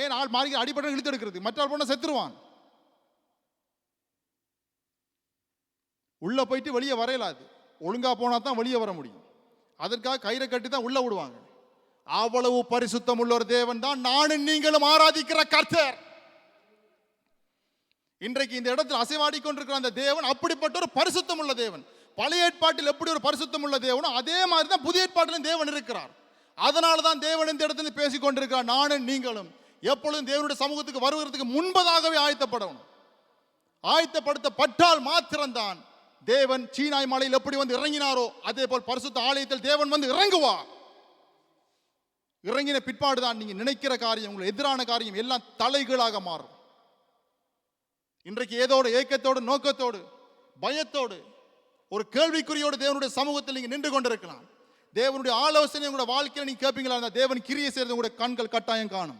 ஏன் ஆள் மாறி அடிப்படை இழுத்து எடுக்கிறது, மற்ற ஆள் போன செத்துருவான். உள்ள போயிட்டு வெளியே வரையலாது, ஒழுங்கா போனா தான் வெளியே வர முடியும். அதற்காக கயிறை கட்டி தான் உள்ள விடுவாங்க. அவ்வளவு பரிசுத்தம் உள்ள ஒரு தேவன் தான் நானும் நீங்களும் ஆராதிக்கிற கர்த்தர். இன்றைக்கு இந்த இடத்தில் அசைவாடி கொண்டிருக்கிற அந்த தேவன் அப்படிப்பட்ட ஒரு பரிசுத்தம் உள்ள தேவன். பழைய ஏற்பாட்டில் எப்படி ஒரு பரிசுத்தம் உள்ள தேவனோ அதே மாதிரி தான் புதிய ஏற்பாட்டிலும் தேவன் இருக்கிறார். அதனால தான் தேவன் இந்த இடத்துல பேசிக் கொண்டிருக்கிறார். நானும் நீங்களும் எப்பொழுதும் தேவனுடைய சமூகத்துக்கு வருவதற்கு முன்பதாகவே ஆயத்தப்படணும். ஆயத்தப்படுத்தப்பட்டால் மாத்திரம்தான் தேவன் சீனாய் மலையில் எப்படி வந்து இறங்கினாரோ அதே போல் பரிசுத்த ஆலயத்தில் தேவன் வந்து இறங்குவார். இறங்கின பிற்பாடுதான் நீங்க நினைக்கிற காரியம், உங்களுக்கு எதிரான காரியம் எல்லாம் தலைகீழாக மாறும். இன்றைக்கு ஏதோ ஒரு ஏக்கத்தோடு, நோக்கத்தோடு, பயத்தோடு, ஒரு கேள்விக்குறியோடு தேவனுடைய சமூகத்தில் நீங்க நின்று கொண்டிருக்கலாம். தேவனுடைய ஆலோசனை உங்களுடைய வாழ்க்கையில் நீங்க கேட்பீங்களா, தேவன் கிரியை செய்யறது உங்களுடைய கண்கள் கட்டாயம் காணும்.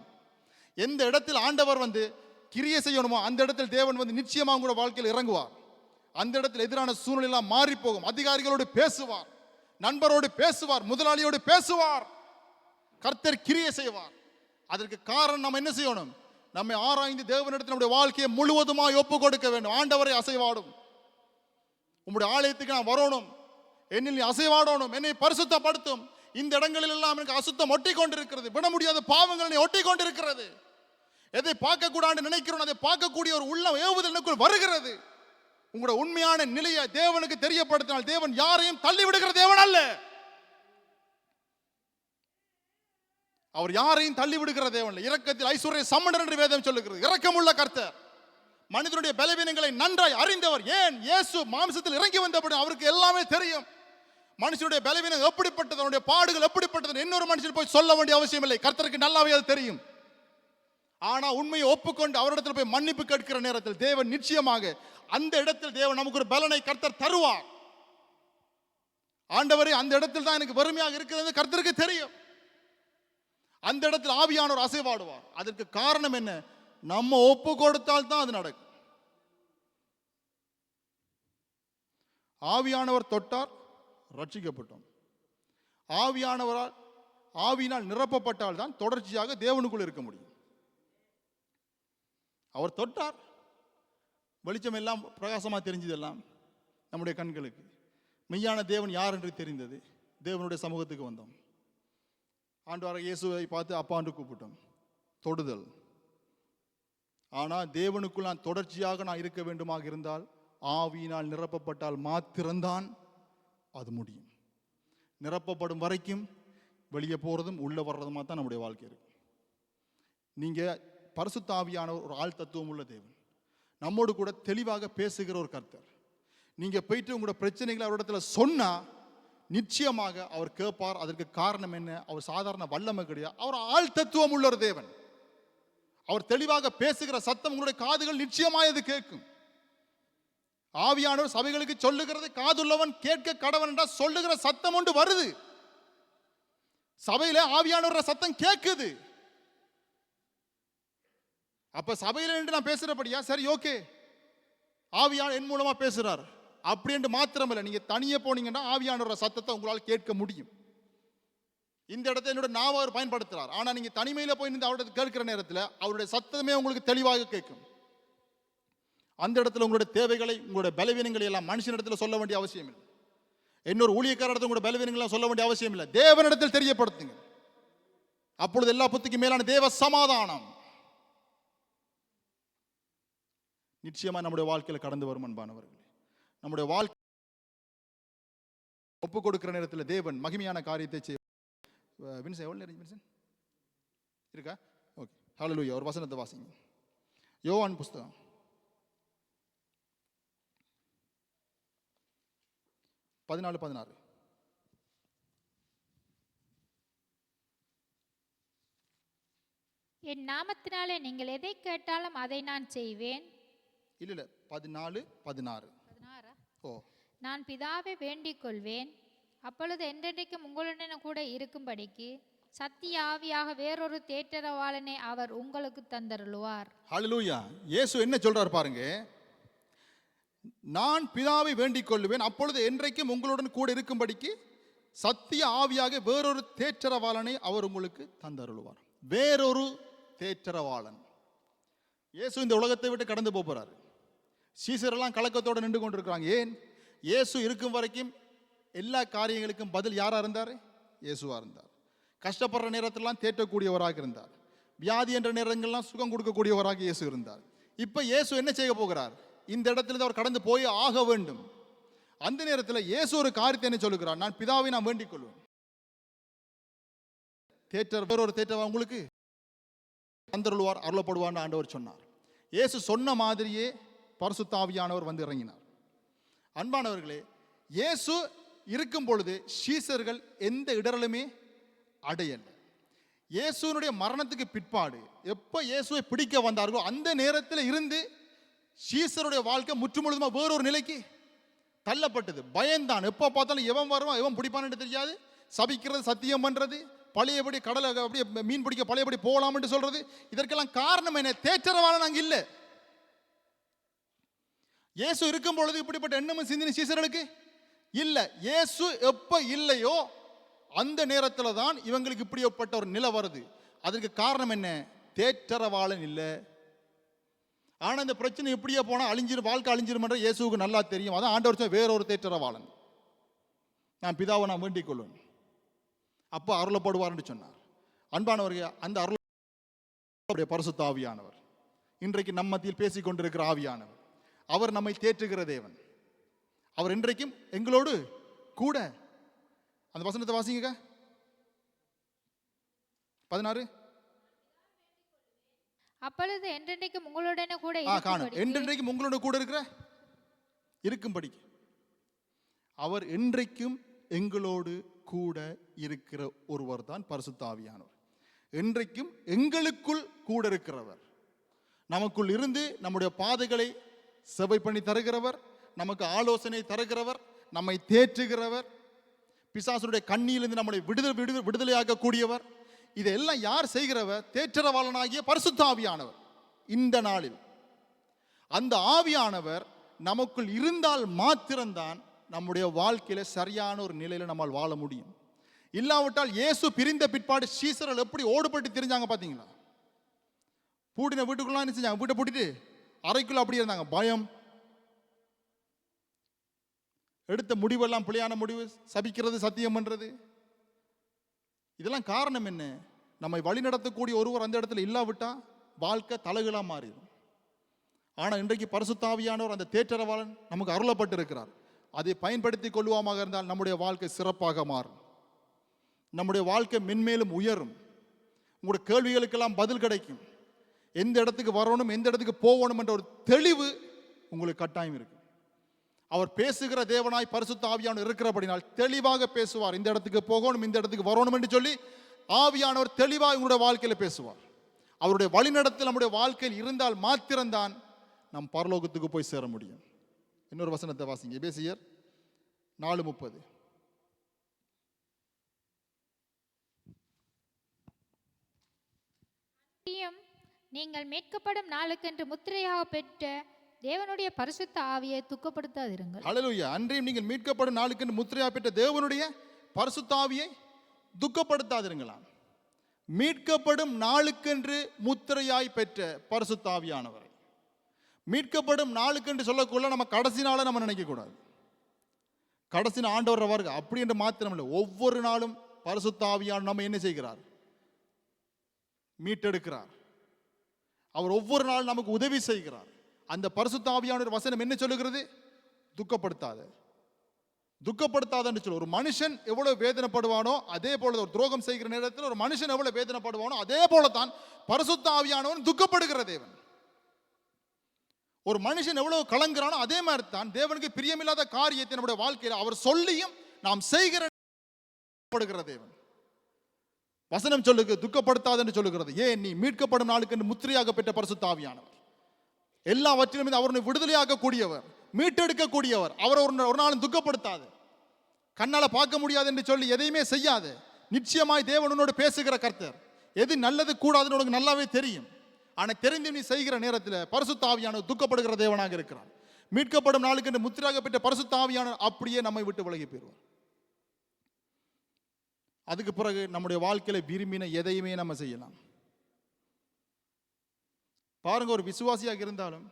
எந்த இடத்தில் ஆண்டவர் வந்து கிரியை செய்யணுமோ அந்த இடத்தில் தேவன் வந்து நிச்சயமாக உங்களுடைய வாழ்க்கையில் இறங்குவார். அந்த இடத்தில் எதிரான சூழ்நிலை எல்லாம் மாறி போகும். அதிகாரிகளோடு பேசுவார், நண்பரோடு பேசுவார், முதலாளியோடு பேசுவார். கர்த்தர் கிரியை செய்வார். அதற்கு காரணம் நம்ம என்ன செய்யணும்? நம்மை ஆராய்ந்து தேவனிடத்தில் நம்முடைய வாழ்க்கையை முழுவதுமாய் ஒப்பு கொடுக்க வேண்டும். ஆண்டவரை அசைவாடும், உங்களுடைய ஆலயத்துக்கு நான் வரணும், என்னில் நீ அசைவாடணும், என்னை பரிசுத்தப்படுத்தும். இந்த இடங்களில் எல்லாம் எனக்கு அசுத்தம் ஒட்டி கொண்டிருக்கிறது, விட முடியாத பாவங்கள் ஒட்டி கொண்டிருக்கிறது. எதை பார்க்க கூடாது நினைக்கிறோம் அதை பார்க்கக்கூடிய ஒரு உள்ள ஏவுதல் எனக்குள் வருகிறது. உங்களுடைய உண்மையான நிலையை தேவனுக்கு தெரியப்படுத்தினால் தேவன் யாரையும் தள்ளி விடுகிற தேவன் அல்ல. அவர் யாரையும் தள்ளி விடுகிற தேவன் அல்ல. இரக்கத்தில் ஐஸ்வர்ய சம்பந்தர் என்று வேதம் சொல்லுகிறது. இரக்கமுள்ள கர்த்தர், மனிதனுடைய பலவீனங்களை நன்றாய் அறிந்தவர். ஏன் இயேசு மாம்சத்தில் இறங்கி வந்தபடி அவருக்கு எல்லாமே தெரியும். மனுஷனுடைய பலவீனம் எப்படிப்பட்டது, அவனுடைய பாடுகள் எப்படிப்பட்டது இன்னொரு மனுஷன் போய் சொல்ல வேண்டிய அவசியம் இல்லை. கர்த்தருக்கு நல்லாவே அது தெரியும். ஆனா உண்மையை ஒப்புக்கொண்டு அவரிடத்தில் போய் மன்னிப்பு கேட்கிற நேரத்தில் தேவன் நிச்சயமாக அந்த இடத்தில் தேவன் நமக்கு ஒரு பலனை கர்த்தர் தருவார். ஆண்டவரே அந்த இடத்தில் தான் எனக்கு வறுமையாக இருக்கிறது கர்த்தருக்கு தெரியும். அந்த இடத்தில் ஆவியானவர் அசைவாடுவார். அதற்கு காரணம் என்ன? நம்ம ஒப்பு கொடுத்தால் தான் அது நடக்கும். ஆவியானவர் தொட்டார், ரட்சிக்கப்பட்டோம். ஆவியினால் நிரப்பப்பட்டால் தான் தொடர்ச்சியாக தேவனுக்குள் இருக்க முடியும். அவர் தொட்டார், வெளிச்சம் எல்லாம் பிரகாசமாக தெரிஞ்சதெல்லாம் நம்முடைய கண்களுக்கு. மெய்யான தேவன் யார் என்று தெரிந்தது. தேவனுடைய சமூகத்துக்கு வந்தோம். ஆண்டவராகிய இயேசுவை பார்த்து அப்பா என்று கூப்பிட்டோம். தொடுதல். ஆனால் தேவனுக்குள் நான் தொடர்ச்சியாக நான் இருக்க வேண்டுமாக இருந்தால் ஆவியினால் நிரப்பப்பட்டால் மாத்திரம்தான் அது முடியும். நிரப்பப்படும் வரைக்கும் வெளியே போகிறதும் உள்ள வர்றதுமா தான் நம்முடைய வாழ்க்கை இருக்கு. நீங்கள் பரிசுத்த ஆவியான ஒரு ஆள் தத்துவம் உள்ள தேவன், நம்மோடு கூட தெளிவாக பேசுகிற ஒரு கர்த்தர். நீங்கள் போயிட்டு உங்களோட பிரச்சனைகளை அவரிடத்துல சொன்னால் நிச்சயமாக அவர் கேட்பார். அதற்கு காரணம் என்ன? அவர் சாதாரண வல்லமை கிடையாது, அவர் ஆள் தத்துவம் உள்ள ஒரு தேவன். அவர் தெளிவாக பேசுகிற சத்தம் உங்களுடைய காதுகள் நிச்சயமாக அது கேட்கும். ஆவியானவர் சபைகளுக்கு சொல்லுகிறது காதுள்ளவன் கேட்க கடவன் என்றால் சொல்லுகிற சத்தம் ஒன்று வருது. சபையில ஆவியானவர் சத்தம் கேட்குது. அப்ப சபையில என்று நான் பேசுறபடியா சரி ஓகே ஆவியான என் மூலமா பேசுறார் அப்படி என்று மாத்திரமல்ல, நீங்க தனியே போனீங்கன்னா ஆவியானவர் சத்தத்தை உங்களால் கேட்க முடியும். இந்த இடத்தை என்னோட நாவ அவர் பயன்படுத்துறார். ஆனா நீங்க தனிமையில போய் நின்று அவருடைய கேட்கிற நேரத்தில் அவருடைய சத்தமே உங்களுக்கு தெளிவாக கேட்கும். அந்த இடத்துல உங்களுடைய தேவைகளை, உங்களுடைய பலவீனங்களை எல்லாம் மனுஷனிடத்துல சொல்ல வேண்டிய அவசியம் இல்லை. இன்னொரு ஊழியக்கார இடத்துல உங்களுடைய பலவீனங்களை சொல்ல வேண்டிய அவசியம் இல்லை. தேவனிடத்தில் தெரியப்படுத்துங்க. அப்பொழுது எல்லா புத்திக்கு மேலான தேவ சமாதானம் நிச்சயமா நம்முடைய வாழ்க்கையில் கடந்து வரும். அன்பானவர்களே, நம்முடைய வாழ்க்கை ஒப்பு கொடுக்கிற நேரத்தில் தேவன் மகிமையான காரியத்தை செய்ய இருக்கா? ஓகே, ஹல்லேலூயா. ஒரு வசனத்தை வாசிங்க. யோவான் புஸ்தகம் 14:16. என் நாமத்தினாலே நீங்கள் எதை கேட்டாலும் அதை நான் செய்வேன். இல்ல 14:16. ஓ, நான் பிதாவை வேண்டிக் கொள்வேன், அப்பொழுது என்றென்றைக்கும் உங்களுடன் கூட இருக்கும்படிக்கு சத்திய ஆவியாக வேறொரு தேற்றரவாளனை அவர் உங்களுக்கு தந்தருளுவார். ஹல்லேலூயா. இயேசு என்ன சொல்றார் பாருங்க, நான் பிதாவை வேண்டிக் கொள்வேன், அப்பொழுது என்றைக்கும் உங்களுடன் கூட இருக்கும்படிக்கு சத்திய ஆவியாக வேறொரு தேற்றரவாளனை அவர் உங்களுக்கு தந்தருளுவார். வேறொரு தேற்றரவாளன். இயேசு இந்த உலகத்தை விட்டு கடந்து போறாரு. சீசரெல்லாம் கலக்கத்தோடு நின்று கொண்டிருக்கிறாங்க. ஏன்? இயேசு இருக்கும் வரைக்கும் எல்லா காரியங்களுக்கும் பதில் யாரா இருந்தார்? இயேசுவா இருந்தார். கஷ்டப்படுற நேரத்திலாம் தேற்றக்கூடியவராக இருந்தார். வியாதி என்ற நேரங்கள்லாம் சுகம் கொடுக்கக்கூடியவராக இயேசு இருந்தார். இப்ப இயேசு என்ன செய்ய போகிறார்? இந்த இடத்துல அவர் கடந்து போய் ஆக வேண்டும். அந்த நேரத்தில் இயேசு ஒரு காரியத்தை என்ன சொல்லுகிறார்? நான் பிதாவை நான் வேண்டிக் கொள்வேன். தேற்றர் வேறொரு தேற்றவா உங்களுக்கு தந்தருள்வார், அருளப்படுவார் ஆண்டவர் சொன்னார். இயேசு சொன்ன மாதிரியே பரிசுத்த ஆவியானவர் வந்து இறங்கினார். அன்பானவர்களே, இயேசு இருக்கும் பொழுது சீசர்கள் எந்த இடரலுமே அடையல. இயேசுனுடைய மரணத்துக்கு பிற்பாடு எப்ப இயேசுவை பிடிக்க வந்தார்களோ அந்த நேரத்தில் இருந்து சீசருடைய வாழ்க்கை முற்றுமுழுதுமா வேறொரு நிலைக்கு தள்ளப்பட்டது. பயந்தான். எப்போ பார்த்தாலும் எவன் வருவான் எவன் பிடிப்பான்னு தெரியாது. சபிக்கிறது, சத்தியம் பண்றது, பழையபடி கடலை அப்படியே மீன் பிடிக்க பழையபடி போகலாம் என்று சொல்றது. இதற்கெல்லாம் காரணம் என்ன? தேற்றரவாளன் அங்க இல்லை. இயேசு இருக்கும் பொழுது இப்படிப்பட்ட எண்ணமும் சிந்தனை சீசர்களுக்கு இல்ல. இயேசு எப்ப இல்லையோ அந்த நேரத்தில் தான் இவங்களுக்கு இப்படிப்பட்ட ஒரு நிலை வருது. அதற்கு காரணம் என்ன? தேற்றரவாளன் இல்லை. ஆனா இந்த பிரச்சனை இப்படியே போனா அழிஞ்சிரும், வாழ்க்கை அழிஞ்சிரும் என்ற இயேசுவுக்கு நல்லா தெரியும். அதான் ஆண்டவர் வேறொரு தேற்றரவாளன், நான் பிதாவை நான் வேண்டிக் கொள்வேன், அப்போ அருளப்படுவார் என்று சொன்னார். அன்பானவர்கள், அந்த அருள் பரிசுத்த ஆவியானவர் இன்றைக்கு நம்ம மத்தியில் பேசிக் கொண்டிருக்கிற ஆவியானவர். அவர் நம்மை தேற்றுகிற தேவன். அவர் இன்றைக்கும் எங்களோடு கூட. அந்த வசனத்தை வாசிங்க 16. அப்பொழுது என்றென்றைக்கும் உங்களுடனே கூட காணும். என்றென்றைக்கும் உங்களோட கூட இருக்கும்படி அவர் என்றைக்கும் எங்களோடு கூட இருக்கிற ஒருவர் தான் பரிசுத்த ஆவியானவர். என்றைக்கும் எங்களுக்குள் கூட இருக்கிறவர், நமக்குள் இருந்து நம்முடைய பாதைகளை செவை பண்ணி தருகிறவர், நமக்கு ஆலோசனை தருகிறவர், நம்மை தேற்றுகிறவர், பிசாசுடைய கண்ணியிலிருந்து நம்மளை விடுதலையாக்கக்கூடியவர். இதெல்லாம் யார் செய்கிறவர்? தேற்றரவாளனாகிய பரிசுத்த ஆவியானவர். இந்த நாளில் அந்த ஆவியானவர் நமக்குள் இருந்தால் மாத்திரம்தான் நம்முடைய வாழ்க்கையில சரியான ஒரு நிலையில நம்மால் வாழ முடியும். இல்லாவிட்டால் இயேசு பிரிந்த பிற்பாடு சீசர்கள் எப்படி ஓடுபட்டு தெரிஞ்சாங்க பாத்தீங்களா? பூட்டின வீட்டுக்குள்ள என்ன செஞ்சாங்க? வீட்டை பூட்டிட்டு அறைக்குள்ள அப்படி இருந்தாங்க. பயம், எடுத்த முடிவெல்லாம் பிழையான முடிவு, சபிக்கிறது, சத்தியம் பண்றது. இதெல்லாம் காரணம் என்ன? நம்மை வழிநடத்தக்கூடிய ஒருவர் அந்த இடத்துல இல்லாவிட்டா வாழ்க்கை தலைகளா மாறிடும். ஆனா இன்றைக்கு பரிசுத்த ஆவியானவர் அந்த தேற்றரவாளன் நமக்கு அருளப்பட்டு இருக்கிறார். அதை பயன்படுத்தி கொள்வோமாக இருந்தால் நம்முடைய வாழ்க்கை சிறப்பாக மாறும். நம்முடைய வாழ்க்கை மென்மேலும் உயரும். உங்களுடைய கேள்விகளுக்கெல்லாம் பதில் கிடைக்கும். எந்த இடத்துக்கு வரணும், எந்த இடத்துக்கு போகணும் என்ற ஒரு தெளிவு உங்களுக்கு கட்டாயம் இருக்கு. அவர் பேசுகிற தேவனாய் பரிசுத்த ஆவியானவர் இருக்கிறபடினால் தெளிவாக பேசுவார். இந்த இடத்துக்கு போகணும், இந்த இடத்துக்கு வரணும் என்று சொல்லி ஆவியானவர் தெளிவாக உங்களுடைய வாழ்க்கையில பேசுவார். அவருடைய வழிநடத்தல் நம்முடைய வாழ்க்கையில் இருந்தால் மாத்திரம்தான் நம் பரலோகத்துக்கு போய் சேர முடியும். இன்னொரு வசனத்தை வாசிங்க, எபேசியர் 4:30. நீங்கள் மீட்கப்படும் நாளுக்கென்று முத்திரையாக பெற்ற தேவனுடைய பரிசுத்த ஆவியை துக்கப்படுத்தாதிருங்கள். ஹல்லேலூயா. அன்றையும் நீங்கள் மீட்கப்படும் நாளுக்கென்று முத்திரையாக பெற்ற தேவனுடைய பரிசுத்த ஆவியை துக்கப்படுத்தாதிருங்களாம். மீட்கப்படும் நாளுக்கென்று முத்திரையாய் பெற்ற பரிசுத்த ஆவியானவரை. மீட்கப்படும் நாளுக்கென்று சொல்லக்குள்ள நம்ம கடைசி நாளை நம்ம நினைக்க கூடாது. கடைசி ஆண்டவர் வருக அப்படி என்று மாத்திரம் இல்லை. ஒவ்வொரு நாளும் பரிசுத்த ஆவியானவர் நம்ம என்ன செய்கிறார்? மீட்டெடுக்கிறார். அவர் ஒவ்வொரு நாளும் நமக்கு உதவி செய்கிறார். அந்த பரிசுத்த ஆவியானவர் வசனம் என்ன சொல்லுகிறது? துக்கப்படுத்தாத, துக்கப்படுத்தாதன்னு சொல்ல. ஒரு மனுஷன் எவ்வளவு வேதனைப்படுவானோ அதே போல, ஒரு துரோகம் செய்கிற நேரத்தில் ஒரு மனுஷன் எவ்வளவு வேதனைப்படுவானோ அதே போலத்தான் பரிசுத்த ஆவியானவன் துக்கப்படுகிற தேவன். ஒரு மனுஷன் எவ்வளவு கலங்குறானோ அதே மாதிரி தான் தேவனுக்கு பிரியமில்லாத காரியத்தை நம்முடைய வாழ்க்கையில் அவர் சொல்லியும் நாம் செய்கிற தேவன். வசனம் சொல்லுங்க, துக்கப்படுத்தாதன்னு சொல்லுகிறது. ஏன்? நீ மீட்கப்படும் நாளுக்கு என்று முத்திரையாக பெற்ற பரிசுத்த ஆவியானவர். எல்லாவற்றிலும் அவருடைய விடுதலையாக கூடியவர், மீட்டெடுக்கக்கூடியவர். அவர் ஒரு நாளும் துக்கப்படுத்தாது. கண்ணால பார்க்க முடியாது என்று சொல்லி எதையுமே செய்யாது. நிச்சயமாய் தேவன் உன்னோடு பேசுகிற கர்த்தர். எது நல்லது கூடாதுன்னு உனக்கு நல்லாவே தெரியும். ஆனா தெரிந்து நீ செய்கிற நேரத்தில் பரிசுத்த ஆவியானவர் துக்கப்படுகிற தேவனாக இருக்கிறார். மீட்கப்படும் நாளுக்கு என்று முத்திரையாக பெற்ற பரிசுத்த ஆவியானவர் அப்படியே நம்மை விட்டு விலகி போயிடுவார். அதுக்கு பிறகு நம்முடைய வாழ்க்கையில விரும்பின எதையுமே நம்ம செய்யலாம். பாருங்க, ஒரு விசுவாசியாக இருந்தாலும்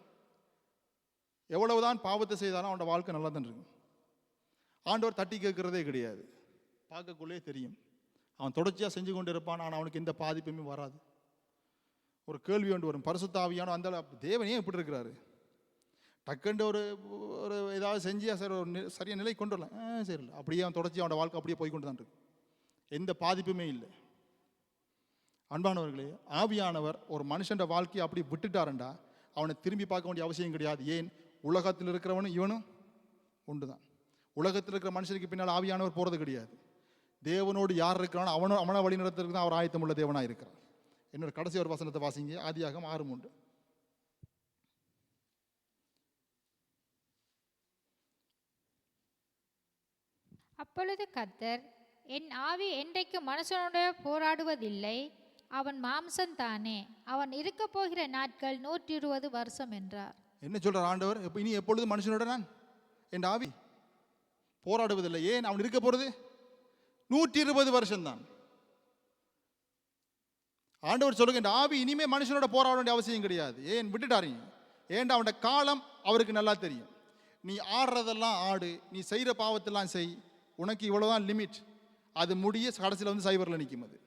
எவ்வளவுதான் பாவத்தை செய்தாலும் அவனோட வாழ்க்கை நல்லா தான் இருக்கும். ஆண்டவர் தட்டி கேட்கறதே கிடையாது. பார்க்கக்குள்ளே தெரியும். அவன் தொடர்ச்சியாக செஞ்சு கொண்டு இருப்பான், ஆனால் அவனுக்கு எந்த பாதிப்புமே வராது. ஒரு கேள்வி ஒன்று வரும், பரிசுத்த ஆவியான அந்த தேவனே எப்படி இருக்கிறாரு? டக்குண்டு ஒரு ஒரு ஏதாவது செஞ்சியா சார் ஒரு சரியான நிலை கொண்டு வரலாம், சரி இல்லை, அப்படியே அவன் தொடர்ச்சி அவனோட வாழ்க்கை அப்படியே போய் கொண்டு தான் இருக்கு, எந்த பாதிப்புமே இல்லை. அன்பானவர்களே, ஆவியானவர் ஒரு மனுஷன் வாழ்க்கையை அப்படி விட்டுட்டாருண்டா அவனை திரும்பி பார்க்க வேண்டிய அவசியம் கிடையாது. ஏன்? உலகத்தில் இருக்கிறவனும் இவனும் ஒன்று தான். உலகத்தில் இருக்கிற மனுஷனுக்கு பின்னால் ஆவியானவர் போகிறது கிடையாது. தேவனோடு யார் இருக்கிறானோ அவனை வழி நடத்துறதுக்கு தான் அவர் ஆயத்தம் உள்ள தேவனாக இருக்கிறார். என்னோட கடைசி ஒரு வசனத்தை வாசிங்க, ஆதியாகமம் 6:3. அப்பொழுது கர்த்தர், என் ஆவி என்றைக்கு மனுஷனோட போராடுவதில்லை, அவன் மாம்சம்தானே, அவன் இருக்க போகிற நாட்கள் 120 வருஷம் என்றார். என்ன சொல்றார் ஆண்டவர்? இனி எப்பொழுது மனுஷனோட நான் என் ஆவி போராடுவதில்லை. ஏன்? அவன் இருக்க போறது 120 வருஷம்தான். ஆண்டவர் சொல்லுங்க, இந்த ஆவி இனிமே மனுஷனோட போராட வேண்டிய அவசியம் கிடையாது. ஏன்? விட்டுட்டாருங்க. ஏன்டா அவனோட காலம் அவருக்கு நல்லா தெரியும். நீ ஆடுறதெல்லாம் ஆடு, நீ செய்கிற பாவத்தெல்லாம் செய், உனக்கு இவ்வளவுதான் லிமிட். அது முடிய கடைசியில் வந்து சைபரில் நிற்கும். அது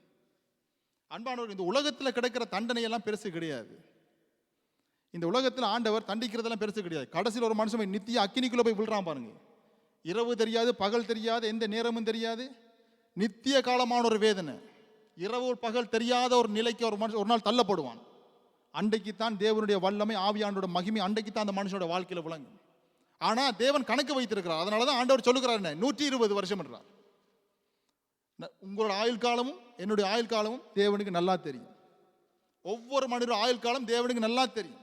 அன்பானவர், இந்த உலகத்தில் கிடைக்கிற தண்டனையெல்லாம் பெருசு கிடையாது. இந்த உலகத்தில் ஆண்டவர் தண்டிக்கிறதெல்லாம் பெருசு கிடையாது. கடைசியில் ஒரு மனுஷன் நித்திய அக்கினிக்குள்ளே போய் விழுறான் பாருங்க. இரவு தெரியாது, பகல் தெரியாது, எந்த நேரமும் தெரியாது, நித்திய காலமான ஒரு வேதனை. இரவு பகல் தெரியாத ஒரு நிலைக்கு ஒரு மனுஷன் ஒரு நாள் தள்ளப்படுவான். அன்றைக்கு தான் தேவனுடைய வல்லமை, ஆவியானோட மகிமை அன்றைக்கு தான் அந்த மனுஷனோட வாழ்க்கையில் விளங்கும். ஆனால் தேவன் கணக்கு வைத்திருக்கிறார். அதனால தான் ஆண்டவர் சொல்லுகிறார், 120 வருஷம் என்றார். உங்களோட ஆயுள் காலமும் என்னுடைய ஆயுள் காலமும் தேவனுக்கு நல்லா தெரியும். ஒவ்வொரு மனிதனுடைய ஆயுள் காலம் தேவனுக்கு நல்லா தெரியும்.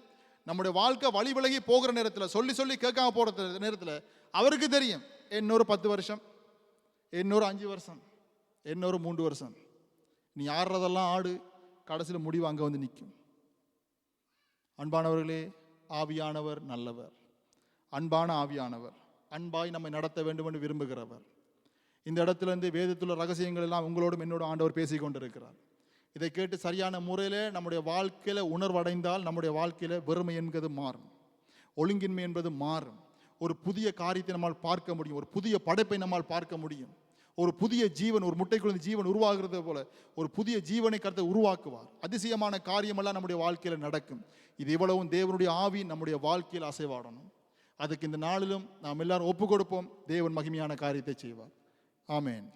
நம்முடைய வாழ்க்கை வழி விலகி போகிற நேரத்தில், சொல்லி சொல்லி கேட்காம போகிற நேரத்தில் அவருக்கு தெரியும், இன்னொரு 10 வருஷம், இன்னொரு 5 வருஷம், இன்னொரு 3 வருஷம். நீ ஆடுறதெல்லாம் ஆடு, கடைசியில் முடிவு அங்கே வந்து நிற்கும். அன்பானவர்களே, ஆவியானவர் நல்லவர். அன்பான ஆவியானவர் அன்பாய் நம்மை நடத்த வேண்டும் என்று விரும்புகிறவர். இந்த இடத்திலிருந்து வேதத்துள்ள ரகசியங்கள் எல்லாம் உங்களோடும் என்னோடும் ஆண்டவர் பேசிக் கொண்டிருக்கிறார். இதை கேட்டு சரியான முறையில் நம்முடைய வாழ்க்கையில் உணர்வடைந்தால் நம்முடைய வாழ்க்கையில் வெறுமை என்பது மாறும், ஒழுங்கின்மை என்பது மாறும். ஒரு புதிய காரியத்தை நம்மால் பார்க்க முடியும், ஒரு புதிய படைப்பை நம்மால் பார்க்க முடியும். ஒரு புதிய ஜீவன், ஒரு முட்டைக்குள்ள ஜீவன் உருவாகிறது போல ஒரு புதிய ஜீவனை கர்த்தர் உருவாக்குவார். அதிசயமான காரியமெல்லாம் நம்முடைய வாழ்க்கையில் நடக்கும். இது இவ்வளவும் தேவனுடைய ஆவி நம்முடைய வாழ்க்கையில் அசைவாடணும். அதுக்கு இந்த நாளிலும் நாம் எல்லாரும் ஒப்பு கொடுப்போம். தேவன் மகிமையான காரியத்தை செய்வார். ஆமென்.